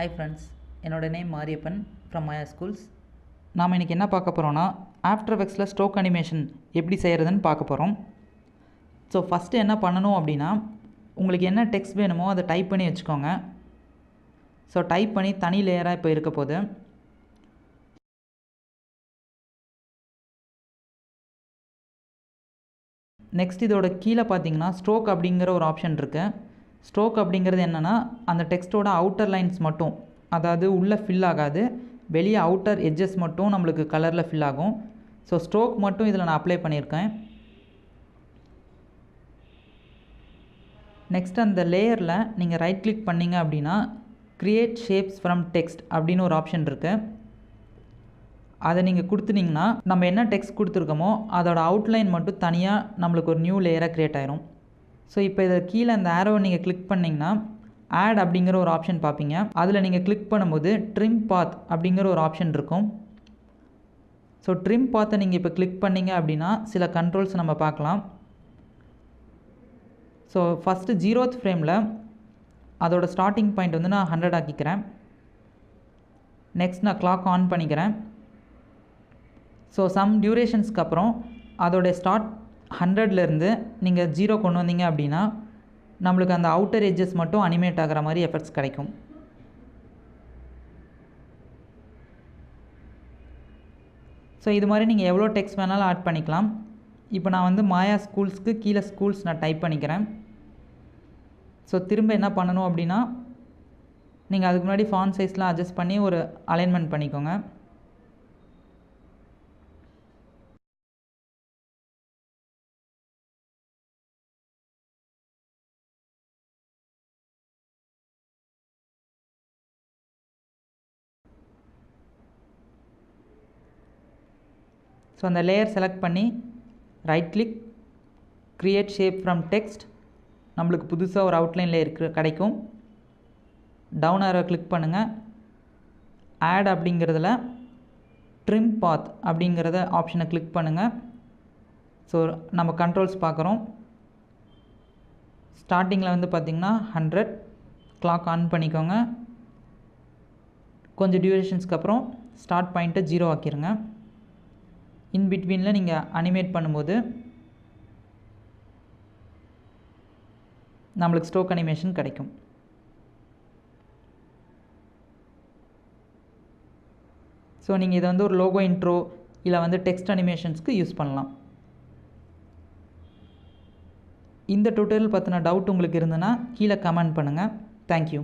Hi friends, என்னோடய name Mariyappan from Maya schools. நாம் இன்றைக்கி என்ன பார்க்க போகிறோன்னா, ஆஃப்டர் எஃபெக்ட்ஸில் ஸ்டோக் அனிமேஷன் எப்படி செய்கிறதுன்னு பார்க்க போகிறோம். ஸோ ஃபஸ்ட்டு என்ன பண்ணணும் அப்படின்னா, உங்களுக்கு என்ன டெக்ஸ்ட் வேணுமோ அதை டைப் பண்ணி வச்சுக்கோங்க. ஸோ டைப் பண்ணி தனி லேயராக இப்போ இருக்க போகுது. நெக்ஸ்ட் இதோட கீழே பார்த்தீங்கன்னா ஸ்ட்ரோக் அப்படிங்கிற ஒரு ஆப்ஷன் இருக்குது. ஸ்ட்ரோக் அப்படிங்கிறது என்னென்னா, அந்த டெக்ஸ்ட்டோட அவுட்டர் லைன்ஸ் மட்டும், அதாவது உள்ளே ஃபில் ஆகாது, வெளியே அவுட்டர் எட்ஜஸ் மட்டும் நம்மளுக்கு கலரில் ஃபில் ஆகும். ஸோ ஸ்ட்ரோக் மட்டும் இதில் நான் அப்ளை பண்ணியிருக்கேன். நெக்ஸ்ட் அந்த லேயரில் நீங்கள் ரைட் கிளிக் பண்ணிங்க அப்படின்னா க்ரியேட் ஷேப்ஸ் ஃப்ரம் டெக்ஸ்ட் அப்படின்னு ஒரு ஆப்ஷன் இருக்குது. அதை நீங்கள் கொடுத்துட்டிங்கன்னா நம்ம என்ன டெக்ஸ்ட் கொடுத்துருக்கோமோ அதோட அவுட்லைன் மட்டும் தனியாக நம்மளுக்கு ஒரு நியூ லேயராக க்ரியேட் ஆயிரும். ஸோ இப்போ இதை கீழே அந்த ஆரோவை நீங்கள் கிளிக் பண்ணிங்கன்னா ஆட் அப்படிங்கிற ஒரு ஆப்ஷன் பார்ப்பீங்க. அதில் நீங்கள் கிளிக் பண்ணும்போது ட்ரிம் பாத் அப்படிங்கிற ஒரு ஆப்ஷன் இருக்கும். ஸோ ட்ரிம் பாத்தை நீங்கள் இப்போ கிளிக் பண்ணிங்க அப்படின்னா சில கண்ட்ரோல்ஸ் நம்ம பார்க்கலாம். ஸோ ஃபஸ்ட்டு 0th ஃப்ரேமில் அதோட ஸ்டார்டிங் பாயிண்ட் வந்து நான் 100 ஆக்கிக்கிறேன். நெக்ஸ்ட் நான் கிளாக் ஆன் பண்ணிக்கிறேன். ஸோ சம் டியூரேஷன்ஸ்க்கு அப்புறம் அதோடைய ஸ்டார்ட் 100லேருந்து நீங்கள் 0 கொண்டு வந்தீங்க அப்படின்னா நம்மளுக்கு அந்த அவுட்டர் எட்ஜஸ் மட்டும் அனிமேட் ஆகிற மாதிரி எஃபெக்ட்ஸ் கிடைக்கும். ஸோ இது மாதிரி நீங்கள் எவ்வளோ டெக்ஸ்ட் வேணாலும் ஆட் பண்ணிக்கலாம். இப்போ நான் வந்து மாயா ஸ்கூல்ஸ்க்கு கீழே ஸ்கூல்ஸ் நான் டைப் பண்ணிக்கிறேன். ஸோ திரும்ப என்ன பண்ணணும் அப்படின்னா, நீங்கள் அதுக்கு முன்னாடி ஃபாண்ட் சைஸ்லாம் அட்ஜஸ்ட் பண்ணி ஒரு அலைன்மெண்ட் பண்ணிக்கோங்க. ஸோ அந்த லேயர் செலக்ட் பண்ணி right click, create shape from text, நம்மளுக்கு புதுசாக ஒரு அவுட்லைன் லேயர் கிடைக்கும். டவுன் ஆரோ கிளிக் பண்ணுங்கள். ஆட் அப்படிங்கிறதுல ட்ரிம் பாத் அப்படிங்கிறத ஆப்ஷனை கிளிக் பண்ணுங்கள். ஸோ நம்ம கண்ட்ரோல்ஸ் பார்க்குறோம். ஸ்டார்டிங்கில் வந்து பார்த்திங்கன்னா 100, கிளாக் ஆன் பண்ணிக்கோங்க. கொஞ்சம் டியூரேஷன்ஸ்க்கு அப்புறம் ஸ்டார்ட் பாயிண்ட்டை 0 ஆக்கிடுங்க. இன் பிட்வீனில் நீங்கள் அனிமேட் பண்ணும்போது நம்மளுக்கு ஸ்டோக் அனிமேஷன் கிடைக்கும். ஸோ நீங்கள் இதை வந்து ஒரு லோகோ இன்ட்ரோ இல்லை வந்து டெக்ஸ்ட் அனிமேஷன்ஸ்க்கு யூஸ் பண்ணலாம். இந்த டியூட்டோரியல் பற்றின டவுட் உங்களுக்கு இருந்ததுன்னா கீழே கமெண்ட் பண்ணுங்கள். தேங்க்யூ.